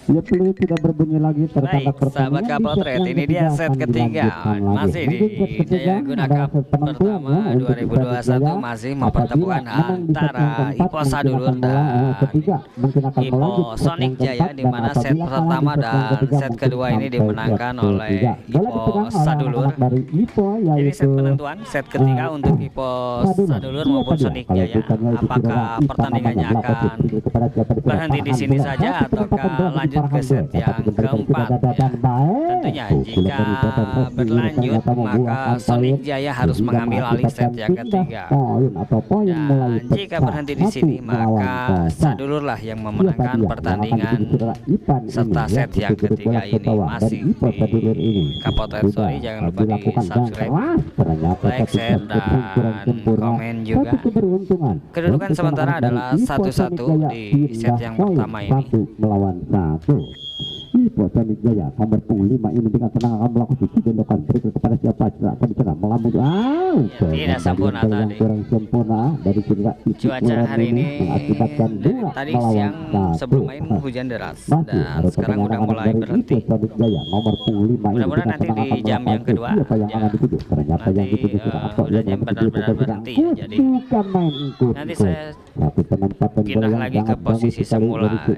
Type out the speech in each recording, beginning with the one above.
Ya peluit tidak berbunyi lagi tertanda Baik, sahabat Kapotret, ini dia set ketiga. Masih di Jaya Guna Cup pertama 2021, masih mempertemukan antara Ipo Sadulur dan Ipo Sonic Jaya, di mana set pertama dan set kedua ini dimenangkan oleh Ipo Sadulur. Jadi set penentuan set ketiga untuk Ipo Sadulur maupun Sonic Jaya. Apakah pertandingannya akan berhenti di sini saja ataukah lanjut ke set yang keempat ya? Tentunya jika berlanjut maka Sonic Jaya harus mengambil alih set yang ketiga, dan jika berhenti di sini maka Sadulur lah yang memenangkan pertandingan serta set yang ketiga ini. Masih di Kapotret Story, jangan lupa di subscribe, like, share, dan komen juga. Kedudukan sementara adalah 1-1 di set yang pertama ini. Melawan 1. Ipo Sonic Jaya nomor punggung 5 ini dengan tenang akan melakukan tindakan berikut kepada siapa akan diserang melambung. Tidak sempurna tadi. Kurang sempurna dari cuaca hari ini mengakibatkan dua tadi melawan siang sebelum main hujan deras dan sekarang udah mulai berhenti. Sonic Jaya nomor punggung 5 ini Mudah-mudahan nanti di jam yang kedua nanti udah jam benar-benar berhenti ya. Jadi nanti saya pindah lagi ke posisi semula ya.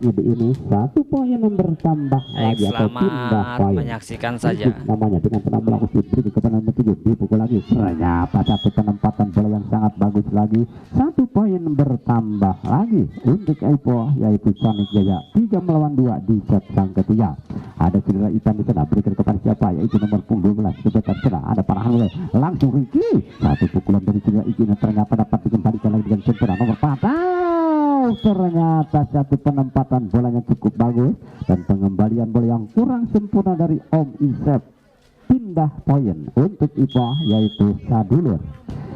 Ini 1 poin yang bertambah lagi atau pindah poin. Menyaksikan saja. Namanya dengan tenang melakukan beri kepada nomor 7 dipukul lagi. Ternyata satu penempatan bola yang sangat bagus lagi. 1 poin bertambah lagi untuk Ipo, yaitu Sonic Jaya 3 melawan 2 di set sang ketiga. Ada cedera Ipan di sana, berikan kepada siapa, yaitu nomor punggung 12 kebetulan sana. Ada parahan oleh langsung Ricky. 1 pukulan dari cedera Ipan ternyata dapat dikembalikan lagi dengan sempurna nomor 4. Ternyata satu penempatan bolanya cukup bagus dan pengembalian bola yang kurang sempurna dari Om Isep. Pindah poin untuk Ipo, yaitu Sadulur.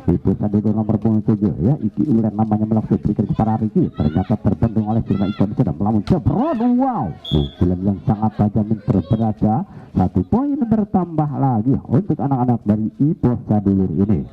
Itu Sadulur nomor punggung 7 ya. Iki ulen namanya melakukan berikan kepada Riki. Ternyata terbendung oleh Sirna Ipo di sana melawan Jebron. Wow, pukulan yang sangat tajam terberasa. 1 poin bertambah lagi untuk anak-anak dari Ipo Sadulur ini.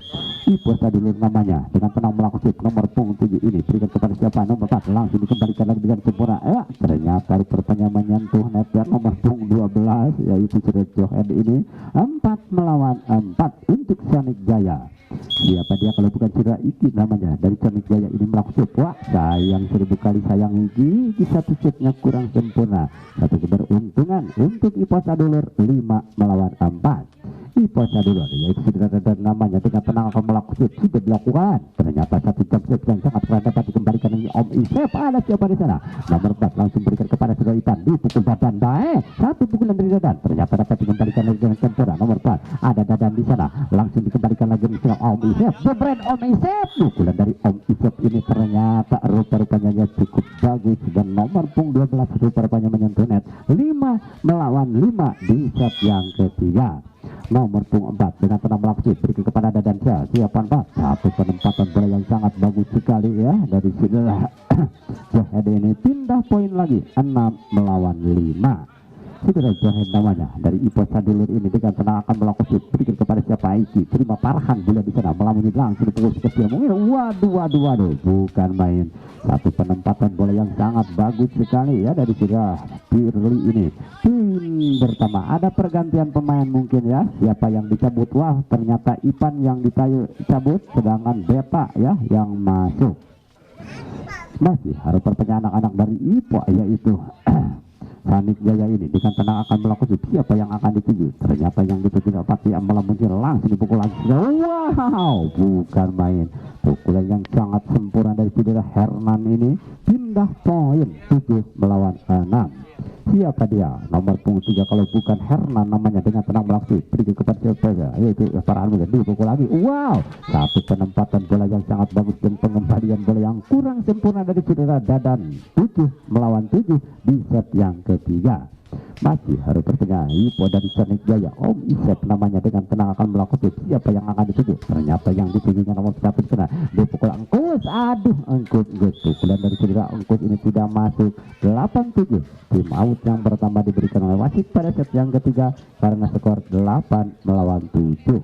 Ipo Sadulur namanya dengan tenang melakukan nomor punggung 7 ini berikan kepada siapa, nomor 4 langsung dikembalikan lagi dengan sempurna. Ternyata rupanya menyentuh net dan nomor punggung 12 yaitu Johan ini 4 melawan 4 untuk Sonic Jaya. Siapa dia kalau bukan Cira Iki namanya dari Sonic Jaya ini melakukan. Wah, sayang 1000 kali sayang Iki. Di satu setnya kurang sempurna. Satu keberuntungan untuk Ipo Sadulur 5 melawan 4. Ipo Sadulur yaitu sudah ada namanya dengan tenang akan melakukan sudah dilakukan. Ternyata satu jam set yang sangat berat dapat dikembalikan ini Om Isep. Ada siapa di sana? Nomor 4 langsung berikan kepada Cira Ipan di pukul badan. Baik, 1 pukulan dari Dadan. Ternyata dapat dikembalikan lagi dengan sempurna. Nomor 4 ada Dadan di sana. Langsung dikembalikan lagi dengan Om Isep. Bebrand Om Isep. Pukulan dari Om Isep ini ternyata rupa-rupanya cukup bagus dan nomor punggung 12 rupa-rupanya menyentuh net 5 melawan 5 di set yang ketiga. Nomor punggung 4 dengan tenang melakukan berikan kepada Dadan siapa 4. Satu penempatan bola yang sangat bagus sekali ya dari Sidra. Johan ini pindah poin lagi 6 melawan 5. Sidra Johan namanya dari Ipo Sadulur ini dengan tenang akan melakukan berikan kepada siapa, Iki terima parahan bola di sana melamun langsung dipukul kecil mungkin. Waduh bukan main. Satu penempatan bola yang sangat bagus sekali ya dari Sidra Pirli ini. Tim pertama ada pergantian pemain mungkin ya, siapa yang dicabut. Wah, ternyata Ipan yang dicabut sedangkan Beta ya yang masuk. Masih harus pertanyaan anak-anak dari Ipo yaitu Sonic Jaya ini dengan tenang akan melakukan siapa yang akan dituju. Ternyata yang dituju tidak pasti melamun langsung dipukul lagi. Wow, bukan main. Pukulan yang sangat sempurna dari saudara Hernan ini. Pindah poin 7 melawan 6. Siapa dia? Nomor punggung 3 kalau bukan Hernan namanya dengan tenang melakukan berikan kepada siapa yaitu Farhan dipukul lagi. Wow, satu penempatan bola yang sangat bagus dan pengembalian bola yang kurang sempurna dari saudara Dadan. 7 melawan 7 di set yang ketiga. Masih harus bertanya Ipo dari Sonic Jaya. Om Isep namanya dengan tenang akan melakukan siapa yang akan dituju. Ternyata yang ditujunya nomor 1 kena dipukul Engkus. Aduh, Engkus pukulan dari cedera Engkus ini tidak masuk. 8-7. Tim out yang pertama diberikan oleh wasit pada set yang ketiga karena skor 8 melawan 7.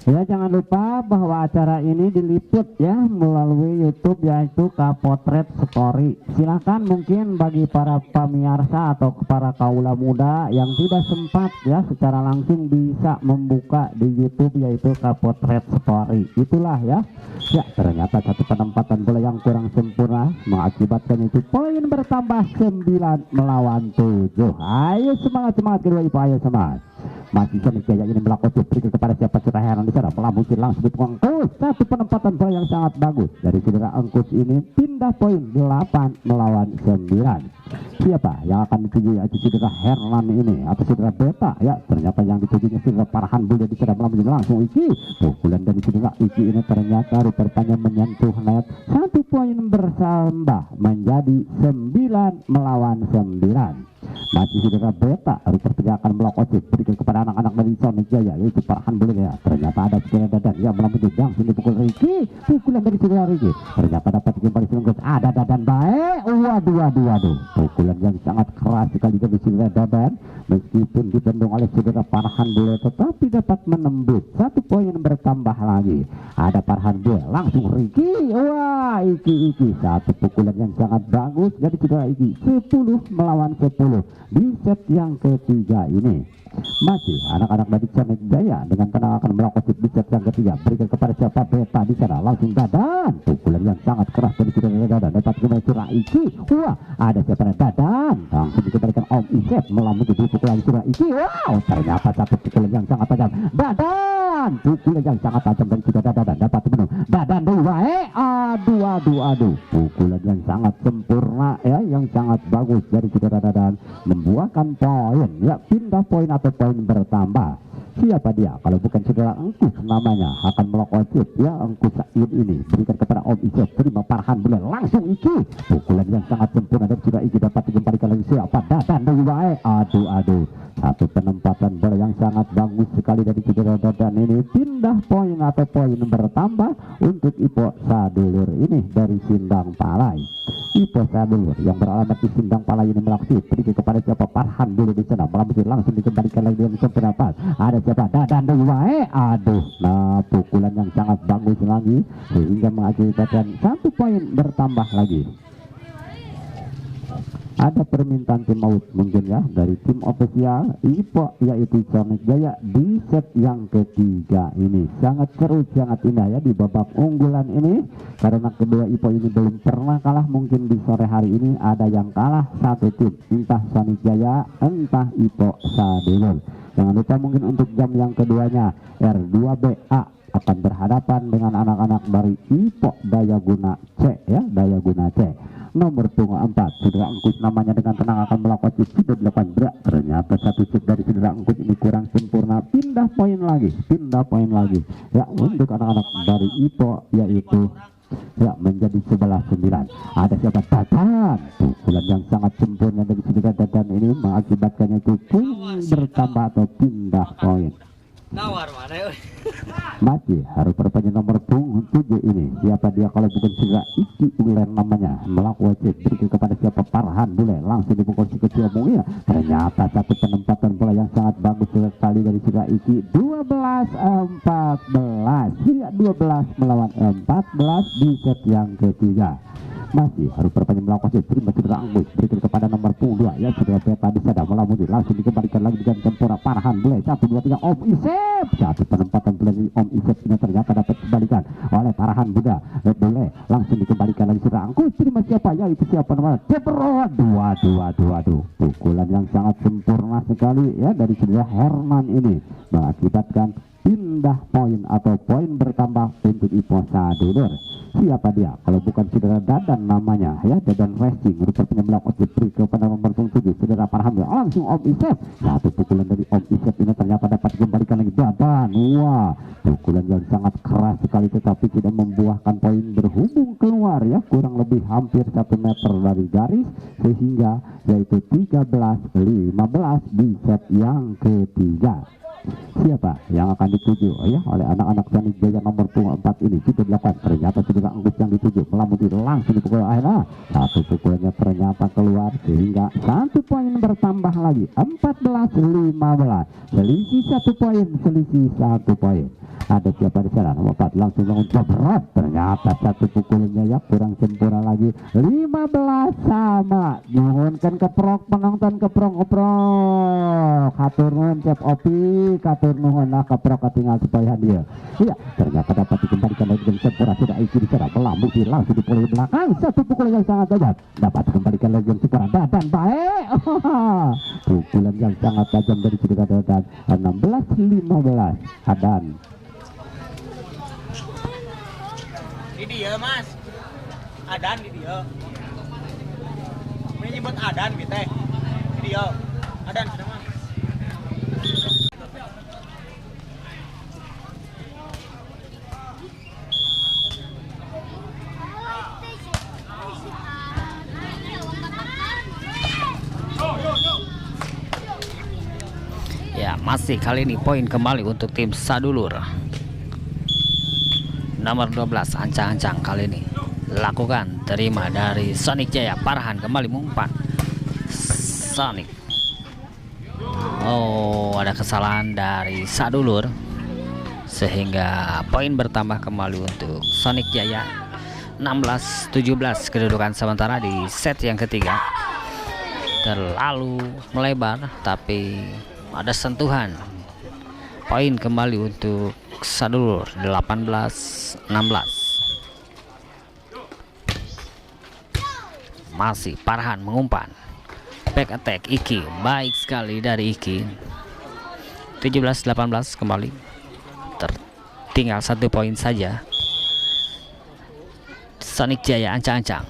Ya, jangan lupa bahwa acara ini diliput ya melalui YouTube yaitu Kapotret Story. Silakan mungkin bagi para pemirsa atau para kaula muda yang tidak sempat ya secara langsung bisa membuka di YouTube yaitu Kapotret Story. Itulah ya. Ya, ternyata satu penempatan bola yang kurang sempurna mengakibatkan itu poin bertambah 9 melawan 7. Ayo semangat kedua ibu, ayo semangat. Masih Sonic Jaya ini melakukan berikan kepada siapa Citra Heran di sana melamuti langsung di Engkus. Satu penempatan bola yang sangat bagus dari saudara Engkus ini pindah poin 8 melawan 9. Siapa yang akan dituju yaitu saudara Hernan ini atau saudara Beta ya, ternyata yang ditujunya saudara Farhan Bule di sana melamuti langsung Iki. Pukulan dari saudara Iki ini ternyata rupanya menyentuh net. Satu poin bersambah menjadi 9 melawan 9. Masih saudara Beta rupanya akan melakukan berikan kepada anak-anak dari Sonic Jaya yaitu Farhan Bule ya, ternyata ada saudara Dadan yang melamuti langsung dipukul Riki. Pukulan dari saudara Riki ternyata dapat kembali Sunggus, ada Dadan baik. Waduh, pukulan yang sangat keras sekali dari saudara Dadan meskipun dibendung oleh saudara Farhan Bule tetapi dapat menembus. Satu poin bertambah lagi. Ada Farhan Bule langsung Riki. Wah, Iki satu pukulan yang sangat bagus dari saudara Iki. 10 melawan 10 di set yang ketiga ini. Masih anak-anak dari Sonic Jaya dengan tenang akan melakukan di set yang ketiga berikan kepada siapa Beta di sana langsung Dadan. Pukulan yang sangat keras dari saudara Dadan dapat kembali saudara Iki. Wah, ada siapa Dadan langsung dikembalikan Om Isep melamuti pukulan saudara Iki. Wow, ternyata satu pukulan yang sangat tajam Dadan. Pukulan yang sangat tajam dari saudara Dadan dapat menang Dadan dua. Aduh, pukulan yang sangat sempurna ya, yang sangat bagus dari saudara Dadan membuahkan poin ya, pindah poin atau poin bertambah. Siapa dia kalau bukan saudara Engkus namanya akan melakukan chip ya. Engkus Said ini berikan kepada Om Isep, terima Farhan Bule langsung Iki. Pukulan yang sangat sempurna dan saudara Iki dapat dikembalikan lagi siapa Dadan dari wae. Aduh, satu penempatan bola yang sangat bagus sekali dari saudara Dadan ini, pindah poin atau poin bertambah untuk Ipo Sadulur ini dari Sindang Palai. Ipo Sadulur yang beralamat di Sindang Palai ini melakukan berikan kepada siapa Farhan Bule di sana melakukan langsung dikembalikan lagi dengan sempurna pas. Ada siapa Dadan dari wae. Aduh, nah pukulan yang sangat bagus lagi sehingga mengakibatkan satu poin bertambah lagi. Ada permintaan tim maut mungkin ya dari tim ofisial Ipo yaitu Sonic Jaya di set yang ketiga ini. Sangat seru, sangat indah ya di babak unggulan ini karena kedua Ipo ini belum pernah kalah. Mungkin di sore hari ini ada yang kalah satu tim, entah Sonic Jaya entah Ipo Sadulur. Jangan lupa mungkin untuk jam yang keduanya R2BA akan berhadapan dengan anak-anak dari Ipo Dayaguna C ya, Dayaguna C. Nomor punggung 4 saudara Engkus namanya dengan tenang akan melakukan chip sudah dilakukan berat. Ternyata satu chip dari saudara Engkus ini kurang sempurna, pindah poin lagi ya untuk anak-anak dari Ipo yaitu ya menjadi 11-9. Ada siapa Dadan, pukulan yang sangat sempurna dari saudara Dadan ini mengakibatkannya itu poin bertambah atau pindah poin. Nawar mana? Masih harus perpanjang nomor punggung 7 ini. Siapa dia kalau bukan saudara Iki Ulen namanya melakukan cek berikan kepada siapa Farhan Bule langsung dipukul si kecil mungkin. Ternyata satu penempatan bola yang sangat bagus sekali dari saudara Iki. 12-14 ya, 12 melawan 14 di set yang ketiga. Masih harus perpanjang melakukan cek terima saudara Engkus berikan kepada nomor punggung 2 ya saudara Beta di sana melamuti langsung dikembalikan lagi dengan tempura Farhan Bule 1, 2, 3 Om Isep. Satu penempatan bola dari Om Isep ini ternyata dapat dikembalikan oleh Farhan Bule langsung dikembalikan lagi saudara Engkus terima siapa ya itu siapa namanya Ceperot. Aduh, pukulan yang sangat sempurna sekali ya dari saudara Herman ini mengakibatkan pindah poin atau poin bertambah untuk Ipo Sadulur. Siapa dia kalau bukan saudara Dadan namanya ya, Dadan Racing rupanya melakukan beri kepada nomor 7 saudara Farhan Bule langsung Om Isep. Satu pukulan dari Om Isep ini ternyata dapat dikembalikan lagi Dadan. Wah, pukulan yang sangat keras sekali tetapi tidak membuahkan poin berhubung keluar ya, kurang lebih hampir 1 meter dari garis sehingga yaitu 13-15 di set yang ketiga. siapa yang akan dituju ya oleh anak-anak Sonic Jaya nomor punggung 4 ini. Kita dilakukan ternyata tidak Anggus yang dituju, melamuti langsung dipukul akhirnya satu pukulannya ternyata keluar sehingga 1 poin bertambah lagi 14-15, selisih 1 poin, selisih 1 poin. Ada siapa di sana nomor 4 langsung mengunci berat, ternyata satu pukulannya ya kurang sempurna lagi 15 sama. Nyuhunkan keprok penonton, keprok hatur nuhun cep opi, katur nuhun lah keprok ketinggal supaya dia iya ternyata dapat dikembalikan lagi dengan sempurna. Sudah Iki di sana melambuti langsung di pukul belakang, satu pukulan yang sangat tajam dapat dikembalikan lagi dengan sempurna. Dadan baik pukulan yang sangat tajam dari Cedera Dadan. 16-15 Adan di dia mas, Adan di dia. Ini nyebut Adan gitu di dia. Adan sudah mas. Ya, masih kali ini poin kembali untuk tim Sadulur. Nomor 12 ancang-ancang kali ini lakukan terima dari Sonic Jaya. Parhan kembali mengumpan Sonic. Oh, ada kesalahan dari Sadulur sehingga poin bertambah kembali untuk Sonic Jaya. 16-17 kedudukan sementara di set yang ketiga. Terlalu melebar tapi ada sentuhan. Poin kembali untuk Sadulur 18-16. Masih Parhan mengumpan. Back attack Iki, baik sekali dari Iki. 17-18 kembali. Tinggal 1 poin saja. Sonic Jaya ancang-ancang.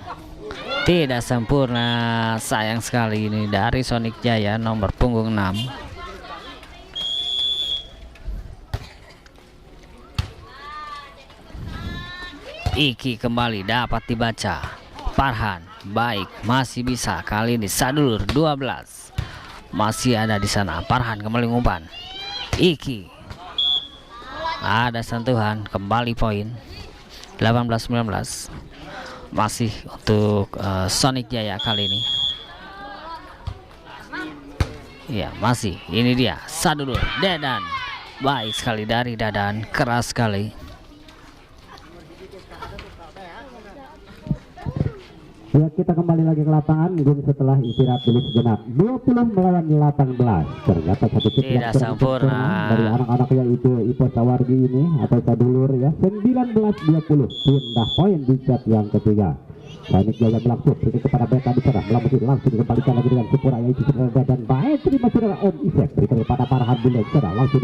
Tidak sempurna, sayang sekali ini dari Sonic Jaya nomor punggung 6. Iki kembali dapat dibaca. Parhan baik, masih bisa kali ini Sadulur 12. Masih ada di sana. Parhan kembali ngumpan. Iki ada sentuhan, kembali poin 18-19. Masih untuk Sonic Jaya kali ini. Ya, masih ini dia Sadulur. Dadan baik sekali dari Dadan, keras sekali. Ya, kita kembali lagi ke lapangan game setelah istirahat dulu sejenak. 20 melawan 18. Ternyata satu chip yang sempurna dari anak-anak yaitu Ipo Sawargi ini atau Sadulur ya. 19-20 pindah poin di set yang ketiga. Sonic Jaya melangsung ini kepada Beta di sana, melampaui langsung dikembalikan lagi dengan sempurna yaitu Cedera dan baik terima Cedera Om Isek berikan kepada Parhan Bunda sana langsung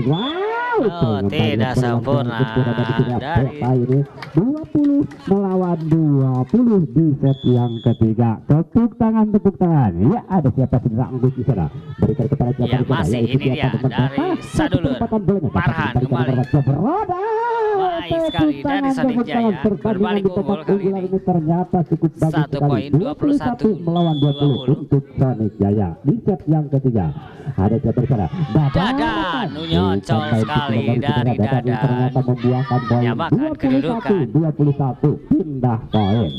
tidak sempurna dari Beta ini 20 melawan 20 di set yang ketiga. Tepuk tangan ya, ada siapa Cedera Anggus di sana berikan kepada siapa ya, masih ini dia dari Sadulur. Parhan kembali baik sekali dari Sonic Jaya berbalik unggul kali ini. Ternyata cukup bagus 1 poin 21 melawan 20 untuk Sonic Jaya di set yang ketiga. Ada siapa di sana? Dadan nyocol sekali dari Dadan, ternyata membuahkan poin menyamakan kedudukan 21 pindah poin.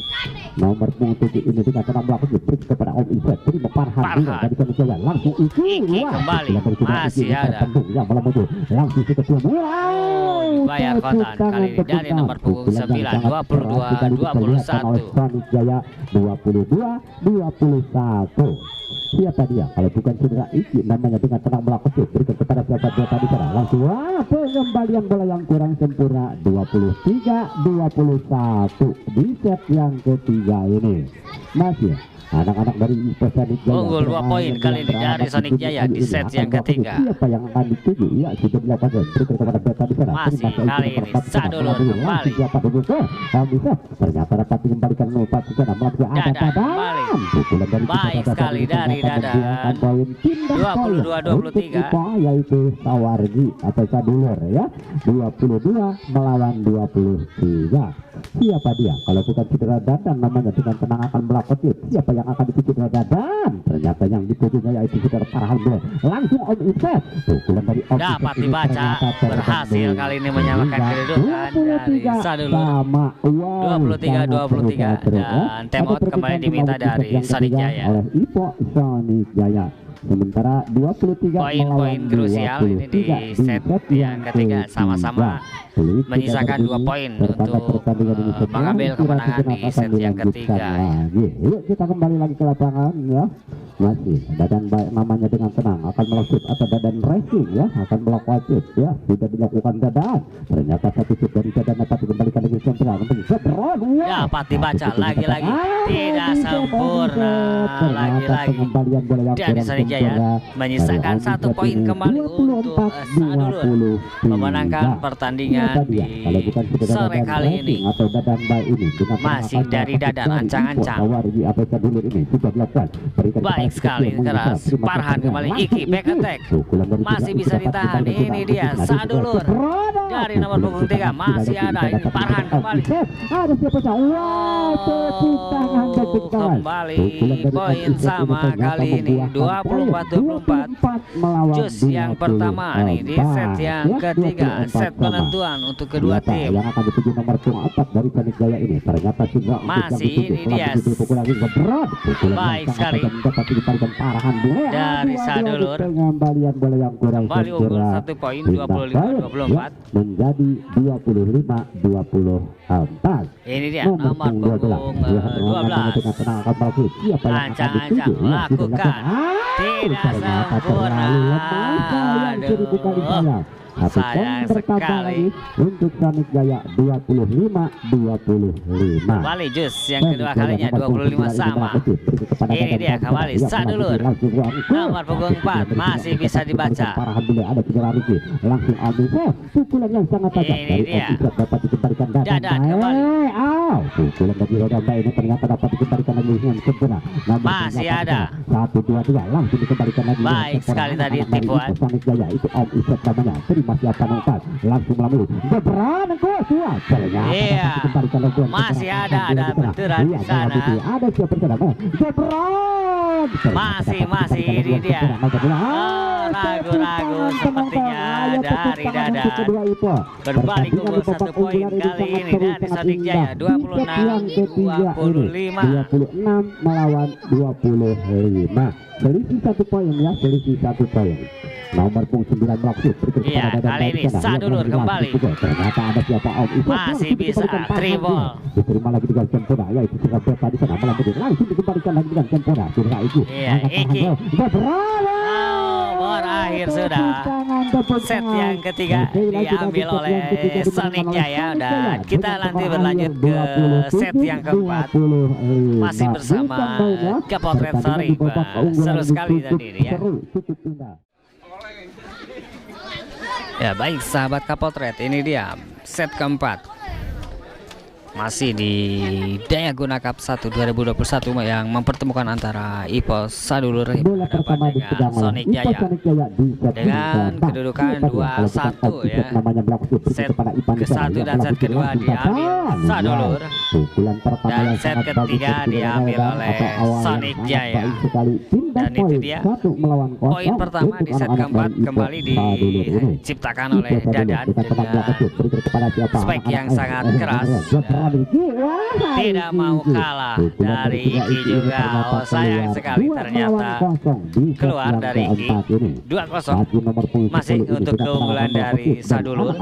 Nomor punggung 7 ini dengan tenang melakukan beri kepada Om Isek terima Parhan dari Sonic Jaya langsung Iki kembali masih ada yang melakukan langsung ke ketua bayar kontan kali ini dari nomor punggung 9 22-21. Sonic Jaya 22-21. Siapa dia kalau bukan Cedera Iki, namanya dengan tenang melakukan berikan kepada siapa dia tadi sana langsung pengembalian bola yang kurang sempurna 23-21 di set yang ketiga ini. Masih anak-anak dari Sonic Jaya unggul 2 poin kali ini dari Sonic Jaya di set yang ketiga. Siapa yang akan dituju? Ya, sudah dilakukan berikan kepada Beta di sana. Masih kali ini Sadulur kembali. Siapa dulu bisa ternyata dapat dikembalikan lupa di sana melalui ada Dadan. Pukulan dari baik sekali dari Dadan. 22-23 yaitu Sawargi atau Sadulur ya. 22 melawan 23. Siapa dia kalau bukan Cedera Dadan, namanya dengan tenang akan melakukan siapa yang yang akan dituju dan ternyata yang ditujunya yaitu sekitar parahan bola langsung Om Iset. Pukulan dari Om Dapat Iset ini dibaca, ternyata berhasil kali ini menyamakan kedudukan dari Sadulur. sama 23-23 dan timeout kembali diminta dari Sonic Jaya. Oleh Ipo Sonic Jaya. Sementara 23 Poin-poin krusial ini di set yang ketiga sama-sama menyisakan 2 poin untuk mengambil kemenangan di set yang ketiga. Yuk kita kembali lagi ke lapangan ya. Masih Dadan baik namanya dengan tenang akan melakukan atau Dadan racing ya, akan melakukan shoot ya, sudah dilakukan Dadan. Ternyata satu shoot dari Dadan dapat dikembalikan lagi sentral untuk Zebron. Dapat dibaca lagi-lagi tidak sempurna lagi-lagi dari Sonic Jaya menyisakan 1 poin kembali untuk Sadulur memenangkan pertandingan di sore kali ini. Masih dari Dadan ancang-ancang. Baik sekali keras Farhan kembali Iki back attack masih bisa ditahan. Ini dia Sadulur dari nomor punggung 3 masih ada. Ini Farhan kembali. Ada siapa saja? Kembali poin sama kali ini 24-24. Jus yang pertama nih di set yang ketiga, set penentuan untuk kedua tim. Yang akan dituju nomor punggung 4 dari Sonic Jaya ini ternyata sudah masih ini dia. Baik sekali dari Sadulur kembali unggul 1 poin 25-24 menjadi 25-24. ini dia nomor punggung 12 ancang-ancang lakukan tidak sempurna. Aduh, sayang sekali untuk Sonic Jaya 25-25. Kembali Jus yang kedua kalinya 25 sama. Ini dia kembali Sadulur nomor punggung 4 masih bisa dibaca. Langsung pukulan yang sangat tajam ini dia Dadan kembali. Pukulan dari Roda ini ternyata dapat dikembalikan lagi dengan sempurna. Masih ada 1-2-2 langsung dikembalikan lagi. Baik sekali tadi tipuan. Sonic Jaya itu Om Iset namanya. Masih akan nongkat langsung melalui Jebran kuat. Iya, masih ada benturan di sana. Ada siapa Jebran masih ini dia. Ragu-ragu sepertinya dari Dadan. Berbalik unggul 1 poin kali ini dari Sonic Jaya 26-25 melawan 25. Selisih 1 poin ya, selisih 1 poin. Nomor punggung 9 maksud. Iya, kali ini Sadulur kembali. Ternyata ada siapa Om Iset masih bisa tribol. Diterima lagi dengan sempurna ya, itu sudah berapa di sana melanjutkan langsung dikembalikan lagi dengan sempurna. Sudah itu. Iya, Iki. Berakhir sudah. Set yang ketiga diambil oleh Sonic Jaya dan kita nanti berlanjut ke set yang keempat. Masih bersama Kapolres Sariba. Seru sekali tadi ya. Ya baik sahabat Kapolret, ini dia set keempat. Masih di Daya Guna Cup 1 2021 yang mempertemukan antara Ipo Sadulur dengan Sonic Jaya dengan kedudukan 2-1 ya. Set ke-1 dan set kedua diambil Sadulur dan set ketiga diambil oleh Sonic Jaya. Dan itu dia poin pertama di set keempat kembali diciptakan oleh Dadan dengan spike yang sangat keras. Tidak mau kalah dari Iki juga. Oh sayang sekali ternyata keluar dari Iki 2-0. Masih untuk keunggulan dari Sadulur.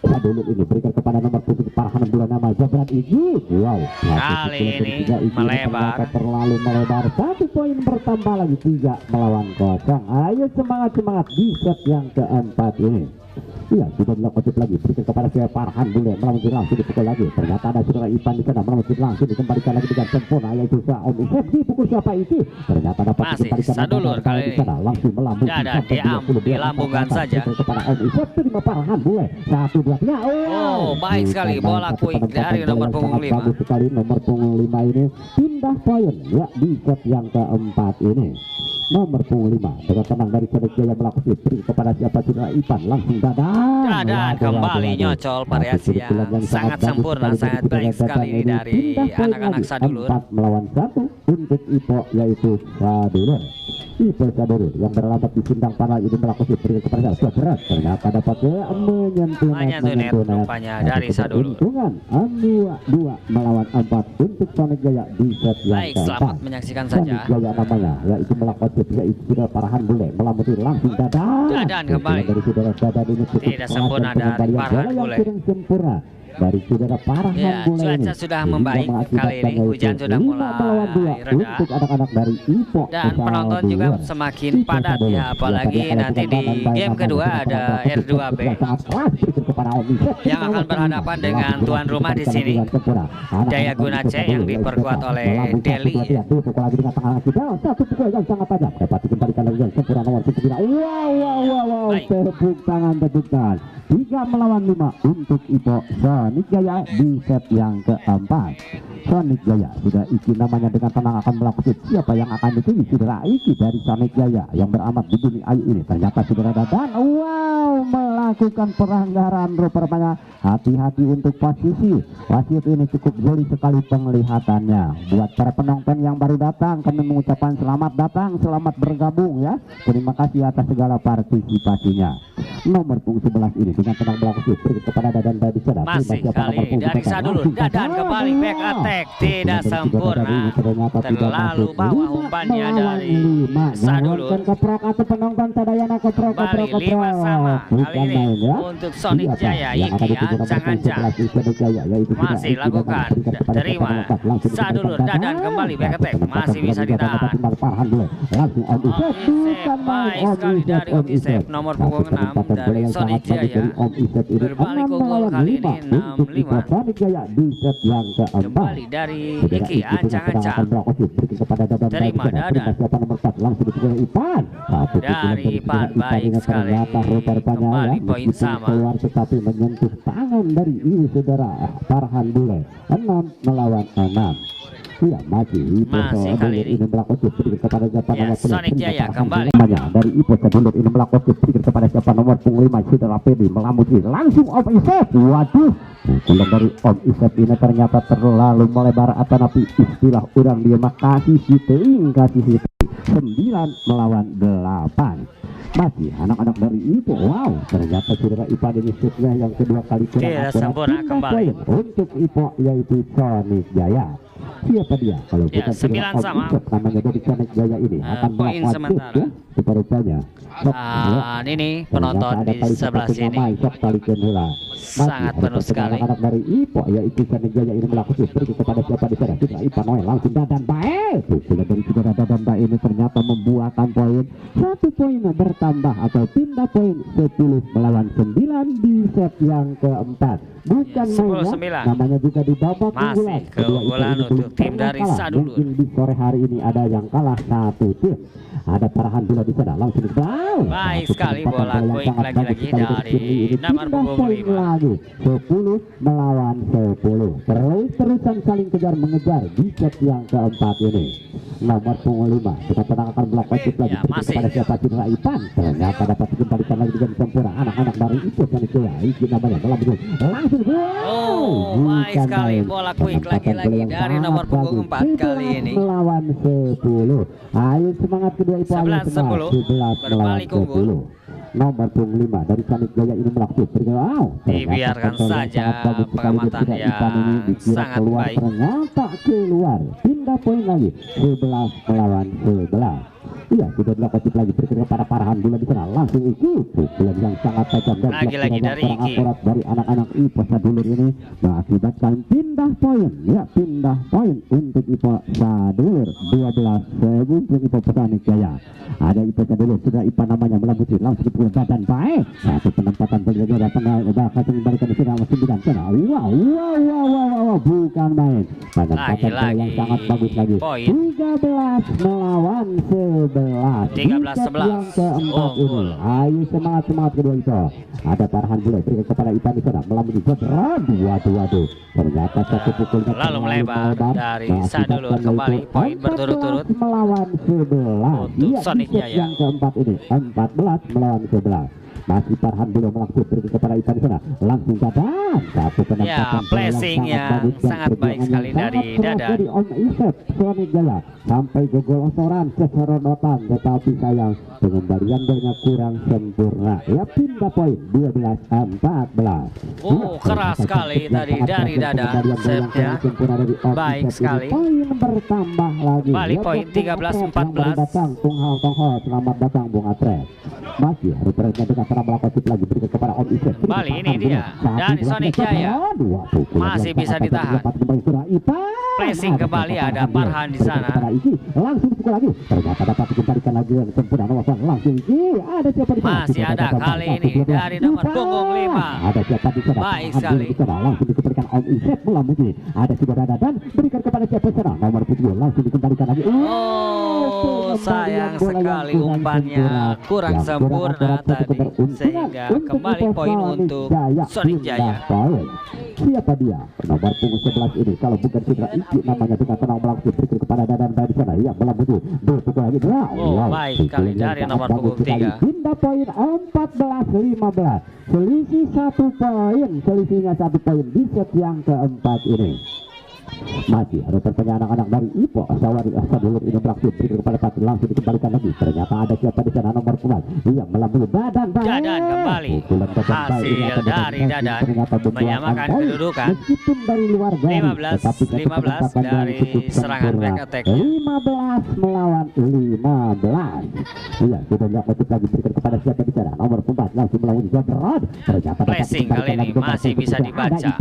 Sadulur ini berikan kepada nomor punggung Farhan bulan nama Zebran Igi. Wow, kali ini melebar, terlalu melebar. 1 poin bertambah lagi 3 melawan 0. Ayo semangat di set yang keempat ini. Iya, sudah dilakukan lagi berikan kepada saya Farhan boleh melawan langsung dipukul lagi. Ternyata ada saudara Ipan di sana melawan langsung dikembalikan lagi dengan sempurna yaitu Om Iset dipukul siapa itu. Ternyata dapat dikembalikan Sadulur kali ini langsung melambungkan dilambungkan saja kepada Om Iset. Terima Farhan boleh 1-2-3. Oh baik sekali bola quick dari nomor punggung 5. Bagus sekali nomor punggung 5 ini pindah poin ya di set yang keempat ini. nomor punggung 5 dengan tenang dari Sonic Jaya melakukan beri kepada siapa tidak Ipan langsung Dadan kembali nyocol variasi yang sangat sempurna, sangat baik sekali ini dari anak-anak Sadulur. 4 melawan 1 untuk Ipo yaitu Sadulur. Ipo Sadulur yang beralamat di Sindang Panal ini melakukan beri kepada siapa berat ternyata dapat menyentuh rupanya dari Sadulur. 2 melawan 4 untuk Sonic Jaya di set yang baik, selamat menyaksikan saja. Sonic Jaya namanya yaitu melakukan yaitu sudah parahan boleh melamuti langsung dadan kembali dari saudara dadan ini tidak sempurna dari parahan boleh sempurna dari saudara parahan ya, boleh cuaca sudah membaik kali ini, hujan sudah mulai reda untuk anak-anak dari Ipo dan penonton juga semakin padat ya, apalagi nanti di game kedua ada R2B yang akan berhadapan dengan tuan rumah di sini Jaya Guna C yang diperkuat oleh Deli. Tepuk tangan 3 melawan 5 untuk Ipo Sonic Jaya di set yang keempat. Sonic Jaya sudah Iki namanya dengan tenang akan melakukan siapa yang akan dituju saudara Iki dari Sonic Jaya yang beramat di Bumi Ayu ini ternyata saudara Dadan melakukan pelanggaran rupanya. Hati-hati untuk posisi wasit ini cukup jeli sekali penglihatannya. Buat para penonton yang baru datang kami mengucapkan selamat datang, selamat bergabung ya. Terima kasih atas segala partisipasinya. Nomor punggung 11 ini dengan tenang melakukan beri kepada Dadan dari sana. Masih kali dari Sadulur, Dadan kembali back attack tidak sempurna, terlalu bawah umpannya dari Sadulur. Kembali 5 sama kali ini untuk Sonic Jaya. Iki ancang-ancang masih lakukan, terima Sadulur, Dadan kembali back attack masih bisa ditahan. Baik sekali dari Om Isep nomor punggung 6 dari Sonic Jaya, berbalik unggul kali ini 6-5. Kembali dari Iki ancang-ancang, terima Dadan dari Ipan, baik sekali, kembali poin sama. Tetapi menyentuh tangan dari ini saudara Farhan Bule 6 melawan 6. Iya masih kali ini melakukan kepada siapa nomor Sonic Jaya kembali dari Ipo Sadulur ini melakukan kepada siapa nomor punggung 5 saudara Pedi melamuti langsung Om Isep. Waduh, pukulan dari Om Isep ini ternyata terlalu melebar atau napi istilah orang dia makasih siting kasih 9 melawan 8. Masih anak-anak dari Ipo. Wow, ternyata saudara Ipa ini shootnya yang kedua kali tidak sempurna kembali untuk Ipo yaitu Sonic Jaya. Siapa dia? Kalau ya, 9 sama namanya dari Sonic Jaya ini akan poin sementara. Rupanya ini penonton di sebelah sini sangat penuh sekali. Anak dari Ipo yaitu Sonic Jaya ini melakukan beri kepada siapa di sana? Tidak Ipa Noel langsung Dadan baik. Sudah dari saudara Dadan baik ini ternyata membuahkan poin 1 poin bertambah atau pindah poin 10 melawan 9 di set yang keempat. Bukan main namanya juga di babak masih keunggulan untuk tim dari Sadulur. Mungkin di sore hari ini ada yang kalah 1 tim. Ada parahan bola di sana langsung baik sekali bola quick lagi-lagi dari nomor punggung 5 lagi 10 melawan 10 terus-terusan saling kejar mengejar di set yang keempat ini. Nomor punggung 5 kita tenang akan melakukan lagi kepada siapa cedera Ipan ternyata dapat dikembalikan lagi dengan sempurna anak-anak dari Ipo Sonic Jaya. Ini namanya bola betul langsung baik sekali bola quick lagi-lagi dari nomor punggung 4 kali ini melawan 10. Ayo semangat kedua Ipo 11-10 berbalik unggul. Nomor punggung 5 dari Sonic Jaya ini melakukan dibiarkan saja pengamatan yang sangat baik. Ternyata keluar pindah poin lagi 11 melawan 11. Iya sudah dilakukan lagi berikutnya para parahan bola di sana langsung ikut pukulan yang sangat tajam dan lagi-lagi dari Iki akurat dari anak-anak Ipo Sadulur ini mengakibatkan pindah poin ya pindah poin untuk Ipo Sadulur 12 untuk Ipo Sonic Jaya. Ada Ipo Sadulur sudah Ipa namanya melambuti langsung pukulan Dadan baik satu penempatan bola datang bahkan kembalikan di sana 9 sana. Wow bukan main penempatan bola yang sangat bagus lagi 13 melawan 11. 13-11 yang keempat ini. Ayo semangat kedua itu. Ada parahan bola berikan kepada Ipan di sana melalui jebret. Waduh. Ternyata satu pukulnya lalu melebar dari Sadulur kembali poin berturut-turut melawan 11 untuk Sonic Jaya. Yang keempat ini 14 melawan 11. Masih Farhan belum langsung berikan kepada Ipan di sana langsung Dadan satu penempatan placing yang sangat baik sekali dari Dadan dari Om Isep Sonic Jaya sampai gol osoran keseronotan tetapi sayang pengembalian golnya kurang sempurna ya pindah poin 12-14. Keras sekali tadi dari Dadan setnya baik sekali poin bertambah lagi balik poin 13-14. Tunghal selamat datang Bung Atret masih representasi dengan melakukan lagi berikan kepada Om Isep kembali ini dia dari Sonic Jaya masih bisa ditahan placing kembali ada Farhan di sana langsung pukul lagi ternyata dapat dikembalikan lagi yang sempurna langsung ada siapa di sana masih ada kali ini dari nomor punggung 5 ada siapa di sana baik sekali langsung dikembalikan Om Isep melamui ada sudah dan berikan kepada siapa di sana nomor 7 langsung dikembalikan lagi sayang sekali umpannya kurang sempurna tadi sehingga kembali poin untuk Sonic Jaya. Siapa dia? Nomor punggung 11 ini kalau bukan Citra Iki namanya dengan tenang melangsung berikan kepada Dadan dari sana ya melamui berpukul lagi baik sekali dari nomor punggung 3 pindah poin 14-15 selisihnya 1 poin di set yang keempat ini. Masih ada pertanyaan anak-anak dari Ipo Sawari Sadulur ini melangsung berikan kepada Pati langsung dikembalikan lagi ternyata ada siapa di sana nomor 9 dia melamui Dadan kembali hasil dari Dadan menyamakan kedudukan meskipun dari luar garis 15 dari serangan back attack 15 melawan 15 iya kita lihat motif lagi berikan kepada siapa di sana nomor 4 langsung melalui Jodrod ternyata placing kali ini masih bisa dibaca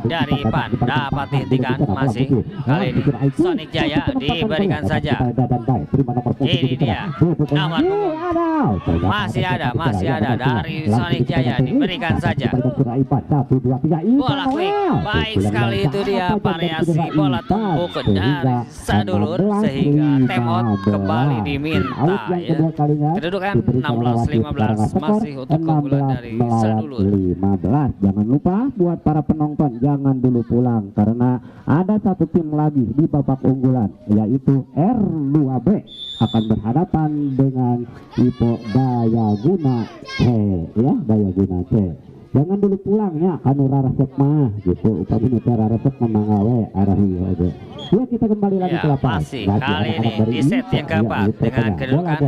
dari Ipan dapat dihentikan masih kali ini Sonic Jaya diberikan saja ini dia nomor punggung masih ada dari Sonic Jaya diberikan saja bola quick baik sekali itu dia variasi bola tumpuk dari Sadulur sehingga temot kembali diminta ya kedudukan 16-15 masih untuk keunggulan dari Sadulur 15 jangan lupa buat para penonton jangan dulu pulang karena ada satu tim lagi di babak unggulan yaitu R2B akan berhadapan dengan Ipo Dayaguna C ya Dayaguna C jangan dulu pulang ya kanura resep mah gitu upami cara resep memangawe arahi aja ya kita kembali lagi ke lapangan masih kali ini di set yang keempat dengan kedudukan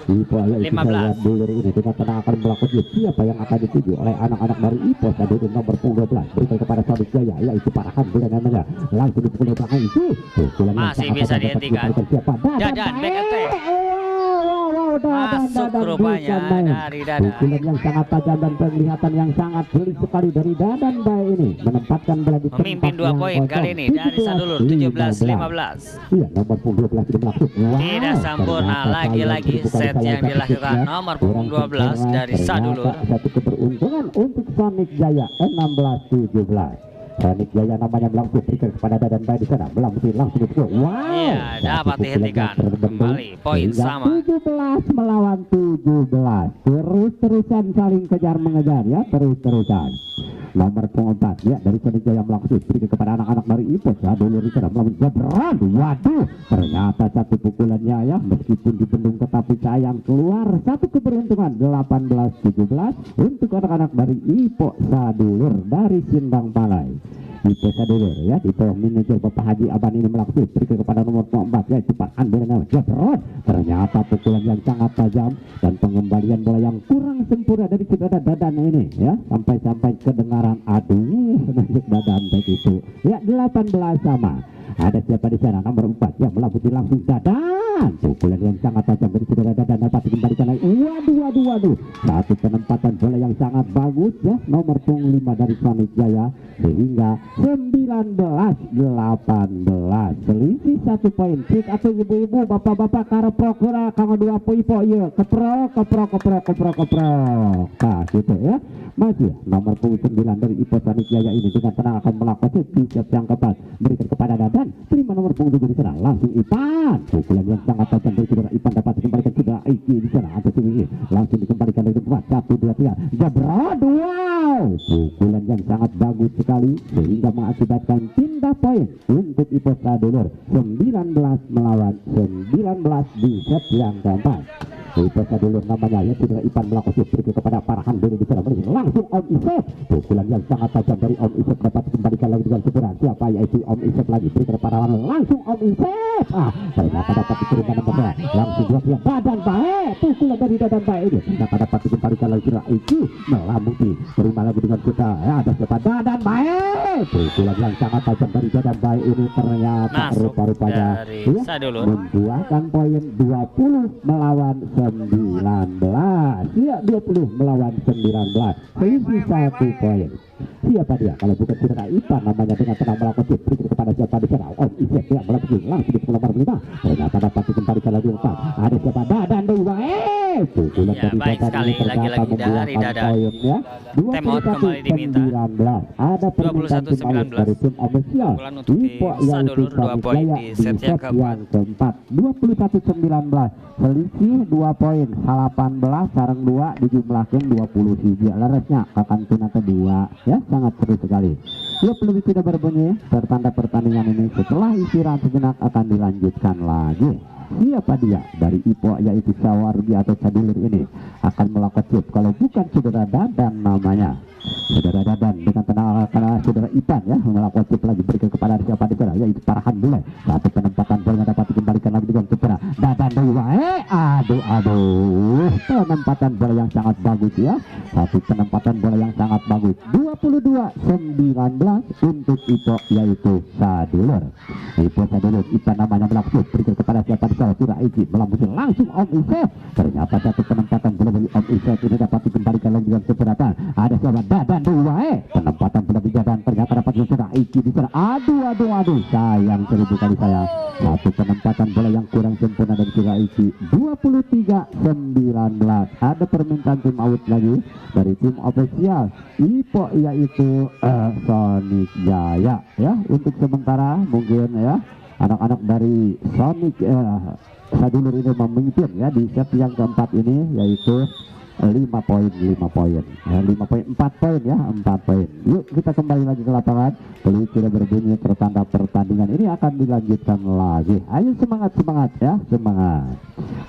16-15 dulur ini kita tenang akan melakukan siapa yang akan dituju oleh anak-anak dari Ipo Sadulur nomor 12 berikan kepada Sonic Jaya yaitu Parahan bulan namanya langsung dipukul belakang itu masih bisa dihentikan Dadan back attack masuk rupanya dari Dadan pukulan yang sangat tajam dan penglihatan yang sangat jeli sekali dari Dadan Bay ini menempatkan bola di memimpin 2 poin kali ini dari Sadulur 17-15 iya nomor punggung 12 sudah masuk tidak sempurna lagi-lagi set yang dilakukan nomor punggung 12 dari Sadulur satu keberuntungan untuk Sonic Jaya 16-17 Sonic Jaya namanya langsung berikan kepada Dadan Bay di sana langsung dipukul iya dapat dihentikan kembali poin sama 17 melawan 17 terus-terusan saling kejar mengejar ya terus-terusan nomor punggung 4 ya dari Sonic Jaya langsung berikan kepada anak-anak dari Ipo Sadulur di sana melawan Jabran waduh ternyata satu pukulannya ya meskipun dibendung tetapi sayang keluar satu keberuntungan 18-17 untuk anak-anak dari Ipo Sadulur dari Sindang Palai Ipo Sadulur ya di bawah manajer Bapak Haji Aban ini melakukan berikan kepada nomor 4 ya cepat bola Jodrod ternyata pukulan yang sangat tajam dan pengembalian bola yang kurang sempurna dari saudara Dadan ini ya sampai kedengaran aduh nasib Dadan begitu ya 18 sama ada siapa di sana nomor 4 yang melakukan langsung Dadan pukulan yang sangat tajam dari saudara Dadan dapat dikembalikan lagi waduh aduh. Satu penempatan bola yang sangat bagus ya, nomor punggung 5 dari Sonic Jaya, sehingga 19-18 selisih 1 poin. Cik atau ibu-ibu, bapak-bapak, karepro-kura kang 2 poin ya, keprok. Nah gitu ya. Masih nomor punggung 9 dari Ipo Sonic Jaya ini dengan tenang akan melakukan di set yang keempat, berikan kepada Dadan, terima nomor punggung 7 di sana, langsung Ipan, pukulan yang sangat tajam dari saudara Ipan dapat dikembalikan sudah Iki di sana, atau sini langsung dikembalikan dari tempat 1, 2, 3 Jabra, wow, pukulan yang sangat bagus sekali sehingga mengakibatkan pindah poin untuk Ipo Sadulur, 19-19 di set yang keempat. Ipo Sadulur namanya ya, saudara Ipan melakukan berikan kepada Farhan dulu di sana, langsung Om Isep, pukulan yang sangat tajam dari Om Isep dapat dikembalikan lagi dengan segera, siapa yaitu Om Isep lagi berikan kepada langsung Om Isep, ternyata dapat diterima nomornya, langsung dua pihak Dadan baik, pukulan dari Dadan baik ini ternyata dapat dikembalikan lagi segera Iki melamuti, terima lagi dengan kita ya, ada siapa Dadan baik, pukulan yang sangat tajam dari Dadan baik ini ternyata rupa-rupanya ya, membuahkan poin 20 melawan 19 ya, 20 melawan 19 selisih 1 poin. Siapa dia kalau bukan saudara Ipan namanya dengan tenang melakukan berikan kepada siapa di sana, Om Isep yang melakukan langsung di nomor 5 ternyata dapat dikembalikan lagi Ustaz, ada siapa Dadan dua pukulan ya, dari baik sekali lagi-lagi dari Dadan, poinnya 21-19 ada permintaan tim awal dari tim official Ipo yang Sadulur 2 poin di set yang keempat 21-19 selisih 2 poin 18 sareng 2 dijumlahkan 20 hiji leresnya kakantuna kedua ya, sangat seru sekali ya. Peluit tidak berbunyi, pertanda pertandingan ini setelah istirahat sejenak akan dilanjutkan lagi. Siapa dia dari Ipo yaitu Sawargi atau Sadulur ini akan melakukan shoot, kalau bukan saudara Dadan namanya saudara Dadan dengan tenang karena saudara Ipan ya melakukan shoot lagi berikan kepada siapa di sana yaitu Farhan Bule, satu penempatan bola dapat dikembalikan lagi dengan segera Dadan dua aduh penempatan bola yang sangat bagus ya, satu penempatan bola yang sangat bagus 22-19 untuk Ipo yaitu Sadulur. Ipo Sadulur Ipan namanya melakukan berikan kepada siapa di sana sudah Iki melambuti langsung Om Isep, ternyata satu penempatan bola dari Om Isep ini dapat dikembalikan lagi dengan segera ada siapa Dadan dua penempatan bola di Dadan ternyata dapat sudah Iki di sana, aduh sayang 1000 kali sayang, satu penempatan bola yang kurang sempurna dan sudah Iki 23-19 ada permintaan tim out lagi dari tim official Ipo yaitu Sonic Jaya ya, untuk sementara mungkin ya anak-anak dari Sonic Sadulur ini memimpin ya di set yang keempat ini yaitu 5 poin 4 poin ya, 4 poin. Yuk kita kembali lagi ke lapangan, peluit tidak berbunyi, pertanda pertandingan ini akan dilanjutkan lagi. Ayo semangat ya, semangat.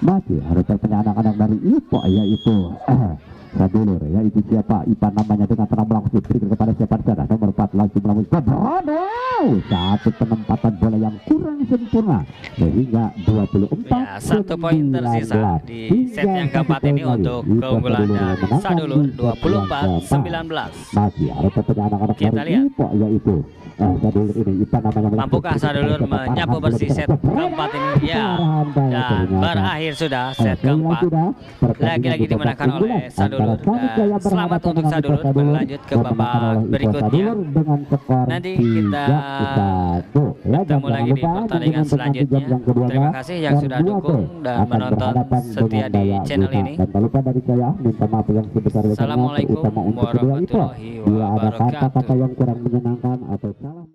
Masih ada terpenyak anak-anak dari Ipo yaitu Sadulur ya, itu siapa Ipan namanya dengan tenang melakukan berikan kepada siapa sana nomor 4 langsung melakukan satu penempatan bola yang kurang sempurna sehingga 24 ya, 1 poin tersisa di set yang keempat ini untuk keunggulan dari Sadulur 24-19. masih ada pertanyaan anak-anak dari Ipo yaitu Sadulur ini Ipan namanya mampukah Sadulur menyapu bersih set keempat ini ya, dan berakhir sudah set keempat, lagi-lagi dimenangkan oleh Sadulur. Selamat untuk Sadulur berlanjut ke babak berikutnya. Nanti kita bertemu lagi di pertandingan selanjutnya. Terima kasih yang sudah dukung dan menonton setia di channel ini. Assalamualaikum warahmatullahi wabarakatuh. Bila ada kata-kata yang kurang menyenangkan atau salah